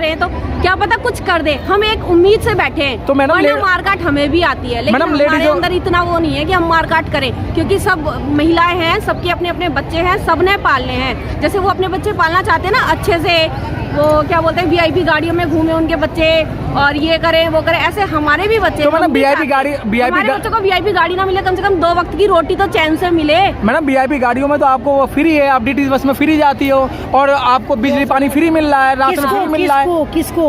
रहे हैं तो क्या पता कुछ कर दे, हम एक उम्मीद से बैठे हैं। तो मैडम मारकाट हमें भी आती है, लेकिन हमारे अंदर इतना वो नहीं है कि हम मारकाट करें, क्योंकि सब महिलाएं हैं, सबके अपने अपने बच्चे हैं, सबने पालने हैं। जैसे वो अपने बच्चे पालना चाहते हैं ना अच्छे से, वो क्या बोलते हैं VIP गाड़ियों में घूमे उनके बच्चे और ये करें वो करें, ऐसे हमारे भी बच्चे। तो मैडम हमारे बच्चों को VIP गाड़ी ना मिले, कम से कम 2 वक्त की रोटी तो चैन से मिले। मैडम VIP गाड़ियों में तो आपको वो फ्री है, आप DTC बस में फ्री जाती हो और आपको बिजली पानी फ्री मिल रहा है, राशन फ्री मिल रहा है। किसको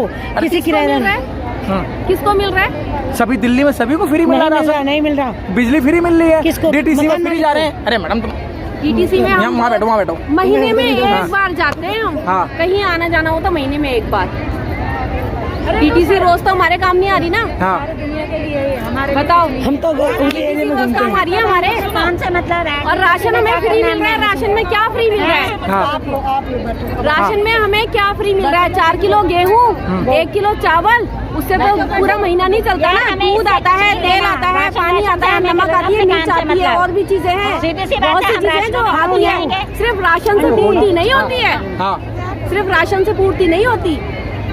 किसको मिल रहा है? सभी दिल्ली में सभी को फ्री मिल रहा है, नहीं मिल रहा। बिजली फ्री मिल रही है, DTC में फ्री जा रहे हैं। अरे मैडम DTC में हम वहाँ बैठो महीने में एक बार जाते हैं हम। हाँ। कहीं आना जाना हो तो महीने में एक बार। DTC रोज तो हमारे काम नहीं आ रही ना। हाँ। बताओ, हम तो रोज काम आ रही है हमारे काम से मतलब। और राशन हमें फ्री मिल रहा है। राशन में क्या फ्री मिल रहा है? हाँ। राशन में हमें क्या फ्री मिल रहा है? 4 किलो गेहूँ, 1 किलो चावल, उससे तो पूरा महीना नहीं चलता ना। दूध आता है, तेल आता है, पानी आता है, नमक आती है, मिर्च आती है, और भी चीजें हैं, बहुत सी चीजें जो आती है। सिर्फ राशन से पूर्ति नहीं होती है, सिर्फ राशन से पूर्ति नहीं होती,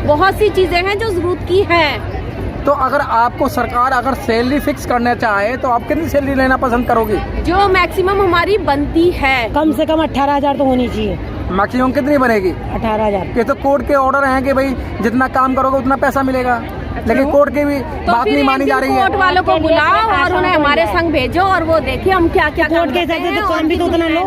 बहुत सी चीजें हैं जो जरूरत की है। तो अगर आपको सरकार अगर सैलरी फिक्स करना चाहे तो आप कितनी सैलरी लेना पसंद करोगी? जो मैक्सिमम हमारी बनती है, कम से कम 18,000 तो होनी चाहिए। मैक्सिमम कितनी बनेगी? 18,000। ये तो कोर्ट के ऑर्डर हैं कि भाई जितना काम करोगे उतना पैसा मिलेगा, लेकिन कोर्ट की भी बात नहीं मानी जा रही है। कोर्ट वालों को बुलाओ और उन्हें हमारे संग भेजो और वो देखिए हम क्या क्या कोर्ट के हिसाब से तो काम भी तो उतना लो,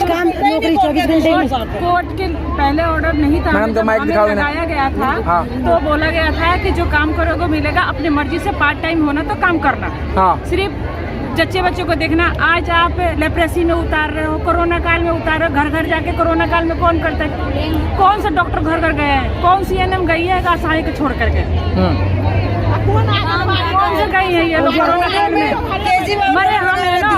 काम नौकरी 24 घंटे में। कोर्ट के पहले ऑर्डर नहीं था, मैडम तो माइक दिखाओ ना। लगाया गया था। हाँ। तो बोला गया था कि जो काम करोगे मिलेगा, अपनी मर्जी से पार्ट टाइम होना तो काम करना। हाँ। सिर्फ जच्चे बच्चों को देखना। आज आप लेप्रेसी में उतार रहे हो, कोरोना काल में उतार रहे हो, घर घर जाके कोरोना काल में कौन करता है? कौन सा डॉक्टर घर घर गया है? कौन सी NM गई है असहाय को छोड़ करके? कौन से गई है ये लोग कोरोना काल में? मरे हम है ना,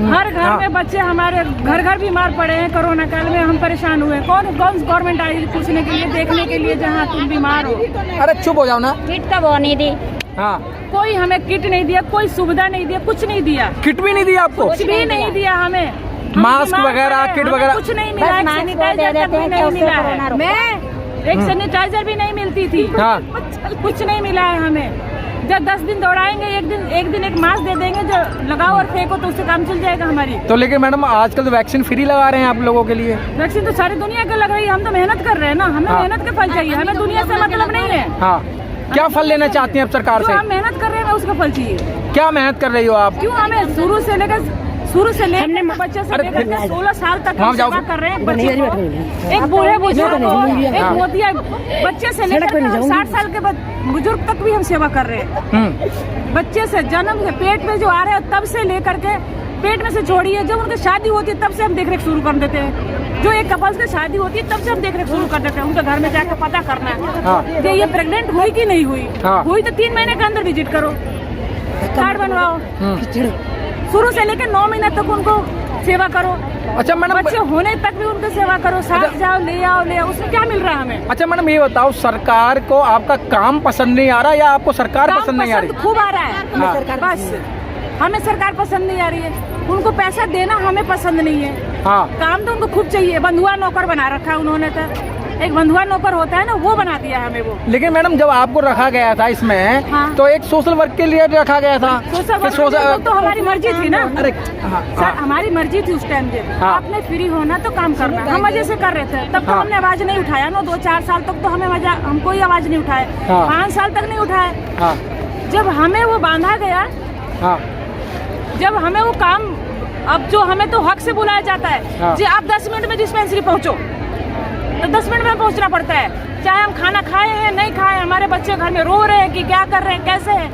हर घर में बच्चे हमारे घर घर बीमार पड़े हैं। कोरोना काल में हम परेशान हुए। कौन गवर्नमेंट आई पूछने के लिए, देखने के लिए जहाँ तुम बीमार हो? अरे चुप हो जाओ ना। किट तो वो नहीं दी। हाँ। कोई हमें किट नहीं दिया, कोई सुविधा नहीं दिया, कुछ नहीं दिया। किट भी नहीं दिया आपको? कुछ भी नहीं दिया हमें। मास्क वगैरह, किट वगैरह कुछ नहीं मिला, एक सैनिटाइजर तक भी नहीं मिला है। एक सैनिटाइजर भी नहीं मिलती थी। हाँ। कुछ नहीं मिला है हमें। जब 10 दिन दौड़ाएंगे, एक दिन एक मास्क दे देंगे जो लगाओ और फेंको तो उससे काम चल जाएगा हमारी। तो लेकिन मैडम आजकल तो वैक्सीन फ्री लगा रहे हैं आप लोगों के लिए। वैक्सीन तो सारी दुनिया के लग रही है, हम तो मेहनत कर रहे हैं ना, हमें मेहनत के फल चाहिए, हमें दुनिया से मतलब नहीं है। हाँ। क्या फल लेना चाहती हैं आप सरकार से? हम मेहनत कर रहे हैं, उसका फल चाहिए। क्या मेहनत कर रही हो आप? क्यों हमें शुरू से लेकर बच्चे से लेकर 16 साल तक हम सेवा कर रहे हैं बच्चे को। एक बूढ़े बुजुर्ग को, एक मोतिया बच्चे से लेकर 60 साल के बुजुर्ग तक भी हम सेवा कर रहे हैं। बच्चे से जन्म से पेट में जो आ रहे हैं तब से लेकर के, पेट में से छोड़िए, जब उनकी शादी होती है तब से हम देखरेख शुरू कर देते हैं। जो एक कपल्स की शादी होती है तब से हम देखरेख शुरू कर देते हैं। उनके घर में जाकर पता करना है कि ये प्रेग्नेंट हुई कि नहीं हुई। हुई तो 3 महीने के अंदर विजिट करो, कार्ड बनवाओ। शुरू से लेकर 9 महीने तक उनको सेवा करो। अच्छा मैडम, बच्चे होने तक भी उनकी सेवा करो, साथ जाओ, ले आओ, उसमें क्या मिल रहा है हमें? अच्छा मैडम ये बताओ, सरकार को आपका काम पसंद नहीं आ रहा या आपको सरकार पसंद नहीं आ रही? खूब आ रहा है। हाँ। बस हमें सरकार पसंद नहीं आ रही है, उनको पैसा देना हमें पसंद नहीं है। हाँ। काम तो उनको खूब चाहिए। बंधुआ नौकर बना रखा है उन्होंने, तो एक बंधुआ नौकर होता है ना, वो बना दिया हमें वो। लेकिन मैडम जब आपको रखा गया था इसमें, हाँ। तो एक सोशल वर्क के लिए रखा गया था। सोशल तो हमारी मर्जी थी ना। अरे हमारी मर्जी थी उस टाइम पे। हाँ। आपने फ्री होना तो काम करना, हम मजे से कर रहे थे। तब तो हमने आवाज नहीं उठाया ना, 2-4 साल तक तो हमें हम कोई आवाज नहीं उठाए। 5 साल तक नहीं उठाए। जब हमें वो बांधा गया, जब हमें वो काम, अब जो हमें तो हक से बुलाया जाता है जी, आप 10 मिनट में डिस्पेंसरी पहुँचो, तो 10 मिनट में पहुंचना पड़ता है। चाहे हम खाना खाए हैं नहीं खाए, हमारे बच्चे घर में रो रहे हैं कि क्या कर रहे हैं, कैसे है,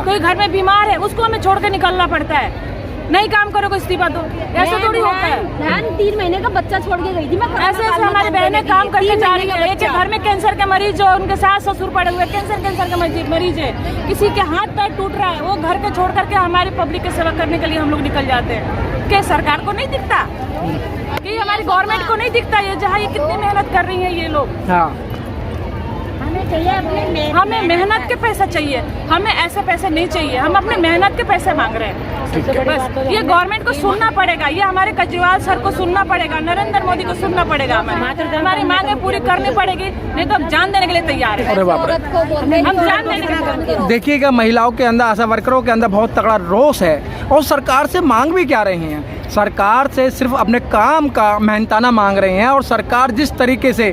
कोई घर में बीमार है, उसको हमें छोड़ के निकलना पड़ता है। नहीं काम करोगे इस्तीफा दो, ऐसे थोड़ी होता है। 3 महीने का बच्चा छोड़ के गई थी मैं। ऐसे हमारी बहनें काम करके जा रही है। एक घर में कैंसर के मरीज जो उनके सास ससुर पड़े हुए कैंसर के मरीज है, किसी के हाथ पैर टूट रहा है, वो घर के छोड़ करके हमारी पब्लिक की सेवा करने के लिए हम लोग निकल जाते हैं। क्या सरकार को नहीं दिखता कि हमारी गवर्नमेंट को नहीं दिखता ये जहाँ ये कितनी मेहनत कर रही है ये लोग? हमें मेहनत के पैसा चाहिए, हमें ऐसे पैसे नहीं चाहिए, हम अपने मेहनत के पैसे मांग रहे हैं। बस ये गवर्नमेंट को सुनना पड़ेगा, ये हमारे केजरीवाल सर को सुनना पड़ेगा, नरेंद्र मोदी को सुनना पड़ेगा, हमारी मांगे पूरी करनी पड़ेगी, नहीं तो हम जान देने के लिए तैयार है। अरे बाप रे, हम जान देने के लिए। देखिएगा महिलाओं के अंदर, आशा वर्करों के अंदर बहुत तगड़ा रोष है और सरकार से मांग भी क्या रही हैं। सरकार से सिर्फ अपने काम का मेहनताना मांग रही हैं और सरकार जिस तरीके से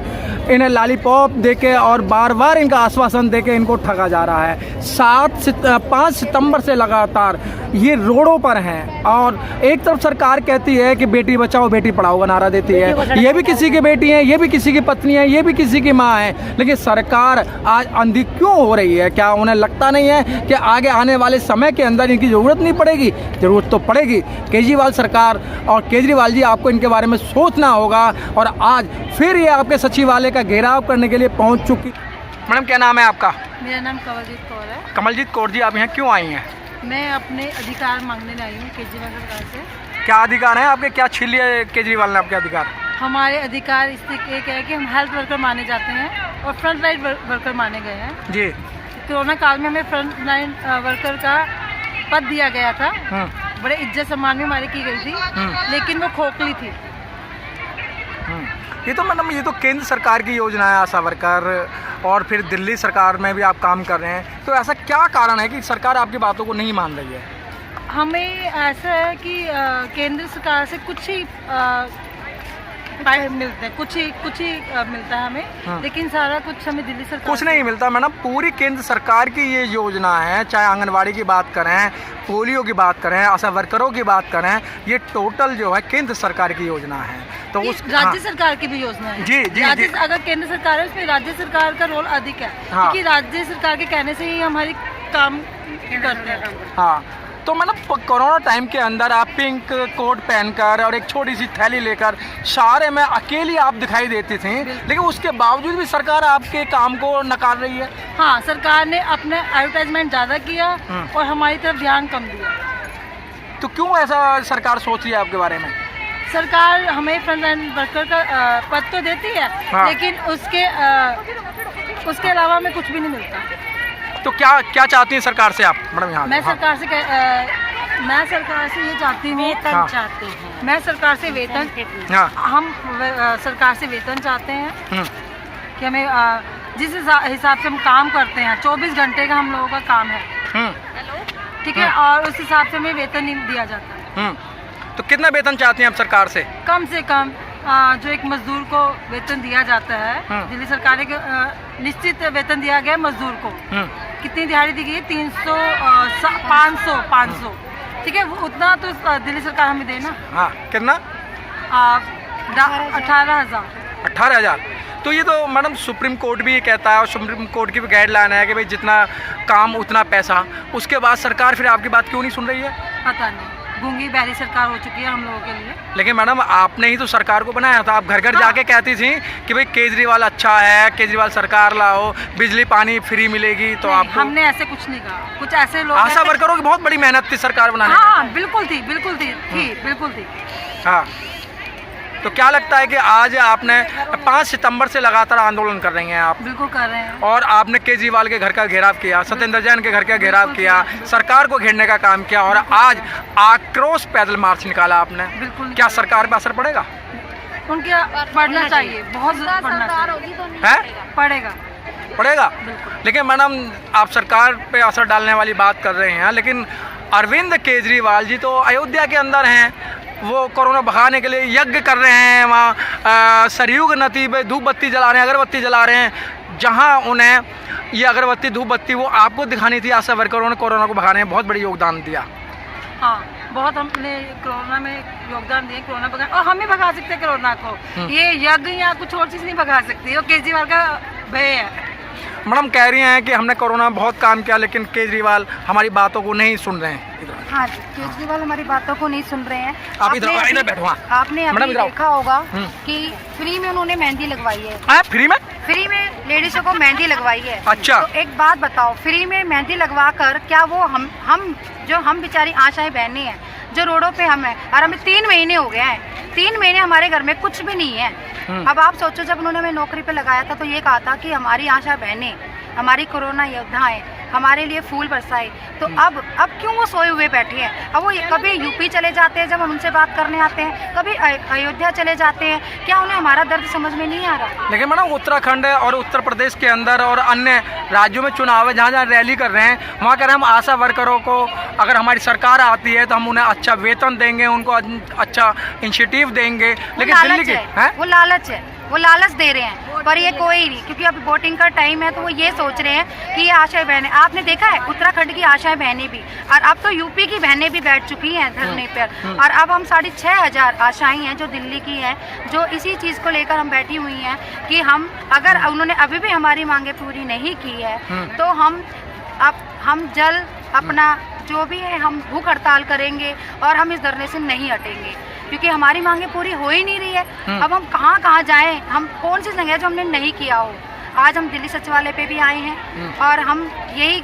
इन्हें लॉलीपॉप देके और बार बार इनका आश्वासन देके इनको ठगा जा रहा है। 5 सितंबर से लगातार ये रोडों पर हैं और एक तरफ सरकार कहती है कि बेटी बचाओ बेटी पढ़ाओ का नारा देती है, ये भी किसी की बेटी है, ये भी किसी की पत्नी है, ये भी किसी की माँ है, लेकिन सरकार आज अंधी क्यों हो रही है? क्या उन्हें लगता नहीं है कि आगे आने वाले समय के अंदर इनकी ज़रूरत नहीं पड़ेगी? ज़रूरत तो पड़ेगी। केजरीवाल सरकार और केजरीवाल जी, आपको इनके बारे में सोचना होगा। और आज फिर ये आपके सचिवालय का घेराव करने के लिए पहुंच चुकी। मैडम क्या नाम है आपका? मेरा नाम कमलजीत कौर है। कमलजीत कौर जी, आप यहाँ क्यों आई हैं? मैं अपने अधिकार मांगने आई हूँ केजरीवाल सरकार से। क्या अधिकार है आपके? क्या छीन लिया केजरीवाल ने आपके अधिकार? हमारे अधिकार इससे एक है कि हम हेल्थ वर्कर माने जाते हैं और फ्रंट लाइन वर्कर माने गए हैं जी। कोरोना काल में हमें फ्रंट लाइन वर्कर का पद दिया गया था, बड़े इज्जत सम्मान में हमारी की गई थी, लेकिन वो खोखली थी। ये तो मैडम, ये तो केंद्र सरकार की योजना है आशा वर्कर, और फिर दिल्ली सरकार में भी आप काम कर रहे हैं, तो ऐसा क्या कारण है कि सरकार आपकी बातों को नहीं मान रही है? हमें ऐसा है कि केंद्र सरकार से कुछ ही मिलते हैं, कुछ ही मिलता है हमें, लेकिन सारा कुछ हमें दिल्ली सरकार कुछ नहीं मिलता मैडम। पूरी केंद्र सरकार की ये योजना है, चाहे आंगनवाड़ी की बात करें, पोलियो की बात करें, आशा वर्करों की बात करें, ये टोटल जो है केंद्र सरकार की योजना है। तो उस राज्य सरकार की भी योजना है। जी। अगर केंद्र सरकार है उसमें राज्य सरकार का रोल अधिक है, क्योंकि राज्य सरकार के कहने से ही हमारी काम करते हैं। हाँ, तो मतलब कोरोना टाइम के अंदर आप पिंक कोट पहनकर और एक छोटी सी थैली लेकर शहर में अकेली आप दिखाई देती थी, लेकिन उसके बावजूद भी सरकार आपके काम को नकार रही है। हाँ, सरकार ने अपने एडवर्टाइजमेंट ज़्यादा किया और हमारी तरफ ध्यान कम दिया। तो क्यों ऐसा सरकार सोच रही है आपके बारे में? सरकार हमें फ्रंट लाइन वर्कर का पद तो देती है, लेकिन उसके अलावा हमें कुछ भी नहीं मिलता। तो क्या चाहती हैं सरकार से आप मैडम? यहाँ मैं सरकार से ये चाहती हूँ, वेतन चाहते हैं। मैं सरकार से वेतन, हम सरकार से वेतन चाहते हैं कि हमें जिस हिसाब से हम काम करते हैं, 24 घंटे का हम लोगों का काम है, ठीक है, और उस हिसाब से हमें वेतन नहीं दिया जाता। तो कितना वेतन चाहती हैं आप सरकार से? कम से कम जो एक मजदूर को वेतन दिया जाता है, दिल्ली सरकार ने निश्चित वेतन दिया गया मजदूर को। कितनी दिहाड़ी दी गई है? 300, 500, ठीक है, उतना तो दिल्ली सरकार हमें देना। हाँ, कितना? 18,000। तो ये तो मैडम सुप्रीम कोर्ट भी ये कहता है और सुप्रीम कोर्ट की भी गाइडलाइन है कि भाई जितना काम उतना पैसा। उसके बाद सरकार फिर आपकी बात क्यों नहीं सुन रही है? पता नहीं, गूंगी बहरी सरकार हो चुकी है हम लोगों के लिए। लेकिन मैडम आपने ही तो सरकार को बनाया था, आप घर घर जाके कहती थी कि भाई केजरीवाल अच्छा है, केजरीवाल सरकार लाओ, बिजली पानी फ्री मिलेगी। तो आप हमने ऐसे कुछ नहीं कहा, कुछ ऐसे लोग, आशा वर्करों की बहुत बड़ी मेहनत थी सरकार बनाने में। हाँ, बिल्कुल थी। हाँ, तो क्या लगता है कि आज आपने 5 सितंबर से लगातार आंदोलन कर रही हैं आप? बिल्कुल कर रहे हैं। और आपने केजरीवाल के घर का घेराव किया, सत्येंद्र जैन के घर का घेराव किया, सरकार को घेरने का काम किया, और आज आक्रोश पैदल मार्च निकाला आपने। बिल्कुल। क्या सरकार पे असर पड़ेगा? उनके पढ़ना चाहिए, बहुत पढ़ना चाहिए। पड़ेगा। लेकिन मैडम आप सरकार पे असर डालने वाली बात कर रहे हैं, लेकिन अरविंद केजरीवाल जी तो अयोध्या के अंदर हैं, वो कोरोना भगाने के लिए यज्ञ कर रहे हैं, वहाँ सरयू नदी पे धूप बत्ती जला रहे हैं, अगरबत्ती जला रहे हैं, जहाँ उन्हें ये अगरबत्ती धूप बत्ती वो आपको दिखानी थी। आशा वर्करों ने कोरोना को भगाने में बहुत बड़ी योगदान दिया। हाँ, बहुत हमने कोरोना में योगदान दिया, कोरोना भगा, और हम ही भगा सकते हैं कोरोना को। ये यज्ञ या कुछ और चीज़ नहीं भगा सकती, वो केजरीवाल का भय है। मैडम कह रही हैं कि हमने कोरोना में बहुत काम किया, लेकिन केजरीवाल हमारी बातों को नहीं सुन रहे हैं। हाँ जी, केजरीवाल हमारी बातों को नहीं सुन रहे हैं। आप इधर बैठो। हाँ। आपने अभी देखा होगा कि फ्री में उन्होंने मेहंदी लगवाई है। फ्री में लेडीजों को मेहंदी लगवाई है। अच्छा। तो एक बात बताओ, फ्री में मेहंदी लगवा कर क्या वो हम बेचारी आशाएं बहनें हैं जो रोडों पे हम हैं, और हमें 3 महीने हो गए हैं, 3 महीने हमारे घर में कुछ भी नहीं है। अब आप सोचो, जब उन्होंने हमें नौकरी पे लगाया था तो ये कहा था कि हमारी आशा बहनें, हमारी कोरोना योद्धाएं हमारे लिए फूल बरसाए। तो अब क्यों वो सोए हुए बैठे हैं? अब वो कभी यूपी चले जाते हैं जब हम उनसे बात करने आते हैं, कभी अयोध्या चले जाते हैं, क्या उन्हें हमारा दर्द समझ में नहीं आ रहा? लेकिन मैडम उत्तराखंड और उत्तर प्रदेश के अंदर और अन्य राज्यों में चुनाव है, जहाँ रैली कर रहे हैं, वहाँ कह रहे हैं हम आशा वर्करों को अगर हमारी सरकार आती है तो हम उन्हें अच्छा वेतन देंगे, उनको अच्छा इंसेंटिव देंगे। लेकिन दिल्ली के वो लालच दे रहे हैं, पर ये कोई नहीं, क्योंकि अब वोटिंग का टाइम है तो वो ये सोच रहे हैं कि ये आशाएं बहनें, आपने देखा है उत्तराखंड की आशाएं बहनें भी, और अब तो यूपी की बहनें भी बैठ चुकी हैं धरने पर, और अब हम 6,500 आशाएं हैं जो दिल्ली की हैं, जो इसी चीज़ को लेकर हम बैठी हुई हैं कि हम, अगर उन्होंने अभी भी हमारी मांगे पूरी नहीं की है तो हम जल्द अपना जो भी है हम भूख हड़ताल करेंगे और हम इस धरने से नहीं हटेंगे, क्योंकि हमारी मांगे पूरी हो ही नहीं रही है। अब हम कहाँ जाएं, हम कौन सी जगह जो हमने नहीं किया हो। आज हम दिल्ली सचिवालय पे भी आए हैं और हम यही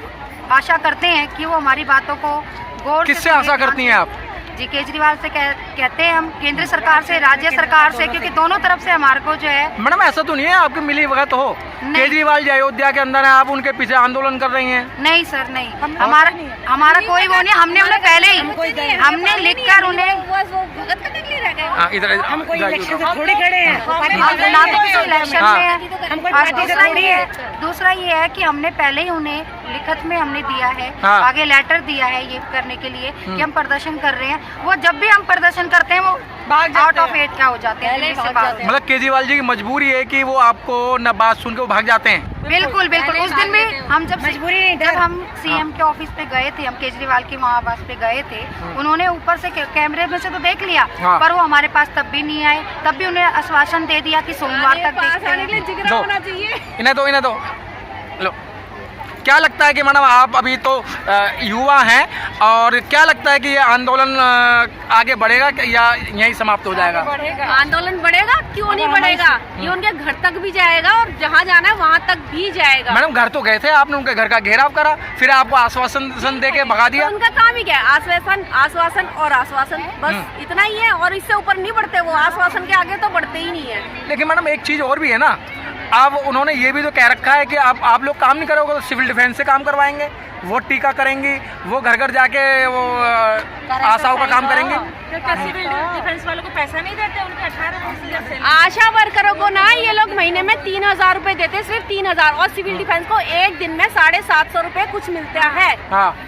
आशा करते हैं कि वो हमारी बातों को गौर से। किससे आशा करती हैं आप? जी, केजरीवाल से कहते हैं हम, केंद्र सरकार से, राज्य सरकार से, क्योंकि दोनों तरफ से हमारे को जो है। मैडम ऐसा तो नहीं है आपकी मिली भगत हो? केजरीवाल जी अयोध्या के अंदर है, आप उनके पीछे आंदोलन कर रही हैं? नहीं सर, नहीं, हमारा कोई वो नहीं। हमने उन्हें पहले ही हमने लिखकर उन्हें इधर हम कोई इलेक्शन से थोड़ी खड़े हैं, ना तो किसी इलेक्शन में। और दूसरा ये है कि हमने पहले ही उन्हें लिखित में हमने दिया है, आगे लेटर दिया है ये करने के लिए कि हम प्रदर्शन कर रहे हैं। वो जब भी हम प्रदर्शन करते हैं वो आउट ऑफ एट क्या हो जाते हैं, मतलब केजरीवाल जी की मजबूरी है कि वो आपको न बात सुन के वो भाग जाते हैं। बिल्कुल बिल्कुल। उस दिन में हम जब हम सीएम के ऑफिस पे गए थे, हम केजरीवाल के वहाँ आवास पे गए थे, उन्होंने ऊपर से कैमरे में से तो देख लिया, पर वो हमारे पास तब भी नहीं आए। तब भी उन्हें आश्वासन दे दिया कि सोमवार तक देखते हैं। इन्हें दो लो। क्या लगता है कि मैडम आप अभी तो युवा हैं, और क्या लगता है कि ये आंदोलन आगे बढ़ेगा या यहीं समाप्त हो जाएगा? आंदोलन बढ़ेगा, क्यों नहीं बढ़ेगा? ये उनके घर तक भी जाएगा और जहाँ जाना है वहाँ तक भी जाएगा। मैडम घर तो गए थे, आपने उनके घर का घेराव करा, फिर आपको आश्वासन दे के भगा दिया। उनका काम ही क्या है? आश्वासन और आश्वासन, बस इतना ही है, और इससे ऊपर नहीं बढ़ते वो। आश्वासन के आगे तो बढ़ते ही नहीं है। लेकिन मैडम एक चीज और भी है ना, अब उन्होंने ये भी तो कह रखा है कि आप लोग काम नहीं करोगे तो सिविल डिफेंस से काम करवाएंगे, वो टीका करेंगी, वो घर घर जाके वो आशाओं का काम करेंगे। सिविल डिफेंस वालों को पैसा नहीं देते? उनके 18 से आशा वर्करों को ना ये लोग महीने में 3,000 रुपए देते, सिर्फ 3,000, और सिविल डिफेंस को एक दिन में 750 रुपए कुछ मिलता है।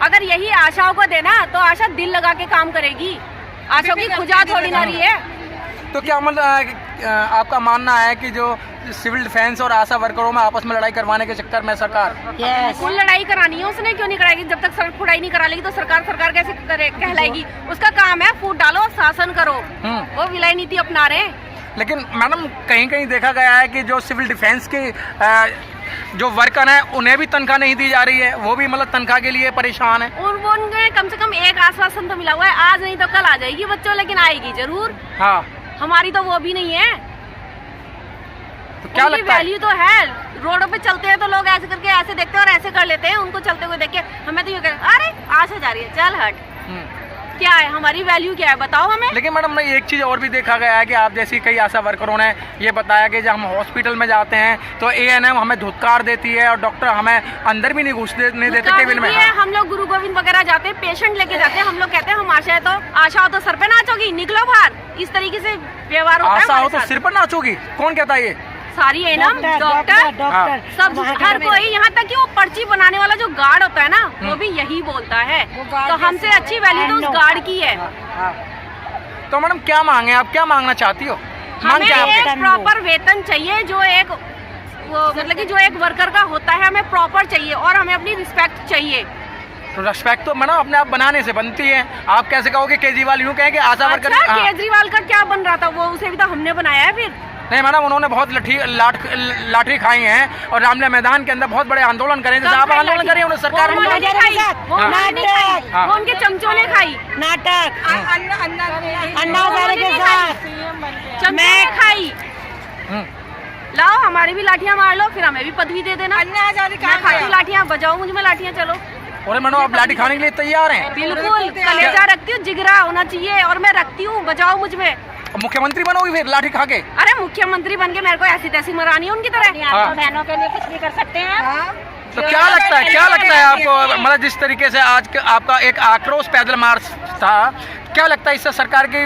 अगर यही आशाओं को देना तो आशा दिल लगा के काम करेगी, आशा की खुजा थोड़ी ना रही है। तो क्या मतलब आपका मानना है कि जो सिविल डिफेंस और आशा वर्करों में आपस में लड़ाई करवाने के चक्कर में सरकार कुल लड़ाई करानी है? उसने क्यों नहीं कराएगी? जब तक सड़क फुड़ाई नहीं करा लेगी तो सरकार कैसे कहलाएगी? उसका काम है फूट डालो, शासन करो। वो विलय नीति अपना रहे हैं। लेकिन मैडम कहीं देखा गया है कि जो सिविल डिफेंस के जो वर्कर हैं उन्हें भी तनख्वाह नहीं दी जा रही है, वो भी मतलब तनख्वाह के लिए परेशान है। और वो उनके कम से कम एक आश्वासन तो मिला हुआ है, आज नहीं तो कल आ जाएगी बच्चों, लेकिन आएगी जरूर। हाँ, हमारी तो वो भी नहीं है। तो क्या लगता है? वैल्यू तो है, रोडों पे चलते हैं तो लोग ऐसे करके ऐसे देखते हैं और ऐसे कर लेते हैं, उनको चलते हुए देख के हमें तो ये कहते अरे आशा जा रही है, चल हट। क्या है हमारी वैल्यू, क्या है बताओ हमें? लेकिन मैडम एक चीज़ और भी देखा गया है कि आप जैसी कई आशा वर्करों ने ये बताया कि जब हम हॉस्पिटल में जाते हैं तो ANM हमें धुतकार देती है और डॉक्टर हमें अंदर भी नहीं घुसने देते केबिन में। हम लोग गुरु गोविंद वगैरह जाते हैं, पेशेंट लेके जाते हैं, हम लोग कहते हैं हम आशा है तो आशा हो तो सर पे नाचोगी, निकलो बाहर, इस तरीके से व्यवहार होता है। आशा हो तो सिर पर नाचोगी, कौन कहता है ये? सारी ANM डॉक्टर सब, हर कोई, यहाँ तक कि वो पर्ची बनाने वाला जो गार्ड होता है ना वो भी यही बोलता है। तो हमसे अच्छी वैल्यू तो उस गार्ड की है। तो मैडम क्या मांगे, आप क्या मांगना चाहती हो? हमें एक प्रॉपर वेतन चाहिए, जो एक वो मतलब कि जो एक वर्कर का होता है हमें प्रॉपर चाहिए, और हमें अपनी रिस्पेक्ट चाहिए। तो रिस्पेक्ट तो मैडम अपने आप बनाने से बनती है। आप कैसे कहोगे केजरीवाल यूँ कहें कि आशा वर्कर? केजरीवाल का क्या बन रहा था, वो उसे भी तो हमने बनाया है। फिर नहीं मैडम, उन्होंने बहुत लाठी खाई हैं और रामलीला मैदान के अंदर बहुत बड़े आंदोलन करें। जैसे आप आंदोलन करें, उन्होंने सरकार वो उनके चमचों ने खाई नाटक अन्ना हजारे के साथ चमचों ने खाई। लाओ हमारी भी लाठियां मार लो, फिर हमें भी पदवी दे देना। मैं खाती लाठियां, बजाओ मुझ में लाठियां, चलो। और मैडम आप लाठी खाने के लिए तैयार हैं? बिल्कुल, कलेजा रखती हूँ, जिगरा होना चाहिए और मैं रखती हूँ, बजाओ मुझ में। मुख्यमंत्री बनोगी फिर लाठी खा के? अरे मुख्यमंत्री बन के मेरे को ऐसी तैसी मरानी है उनकी तरह। बहनों के लिए कुछ भी कर सकते हैं। तो क्या लगता है आपको, मतलब जिस तरीके से आज आपका एक आक्रोश पैदल मार्च था, क्या लगता है इससे सरकार के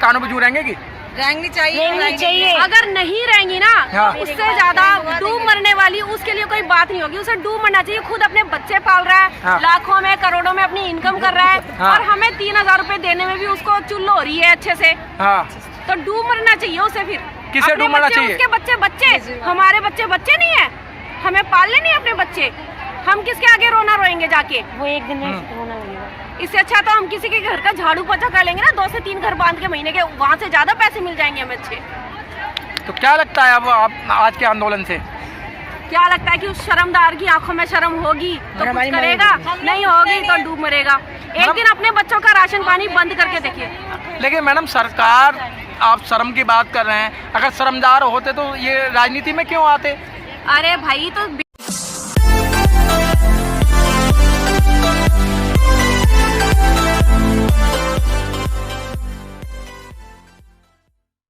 कानों पे जू रहेंगी? रहनी चाहिए। अगर नहीं रहेंगी ना, हाँ। उससे ज्यादा डूब मरने वाली, उसके लिए कोई बात नहीं होगी। उसे डूब मरना चाहिए, खुद अपने बच्चे पाल रहा है, हाँ। लाखों में करोड़ों में अपनी इनकम कर रहा है, हाँ। और हमें 3000 रुपए देने में भी उसको चुल्लो हो रही है अच्छे से। हाँ। तो डूब मरना चाहिए उसे। फिर किसे अपने डूब मरना बच्चे, चाहिए? उसके बच्चे, हमारे बच्चे नहीं है, हमें पालने नहीं अपने बच्चे, हम किसके आगे रोना रोएंगे जाके? वो एक दिन में होना लगेगा। इससे अच्छा तो हम किसी के घर का झाड़ू पोछा कर लेंगे ना, 2 से 3 घर बांध के महीने के, वहाँ से ज्यादा पैसे मिल जाएंगे हमें अच्छे। तो क्या लगता है अब आप आज के आंदोलन से? क्या लगता है कि उस शर्मदार की आंखों में शर्म होगी तो कुछ करेगा, नहीं होगी तो डूब मरेगा। एक दिन अपने बच्चों का राशन पानी बंद करके देखिए। लेकिन मैडम सरकार, आप शर्म की बात कर रहे हैं, अगर शर्मदार होते तो ये राजनीति में क्यों आते? अरे भाई, तो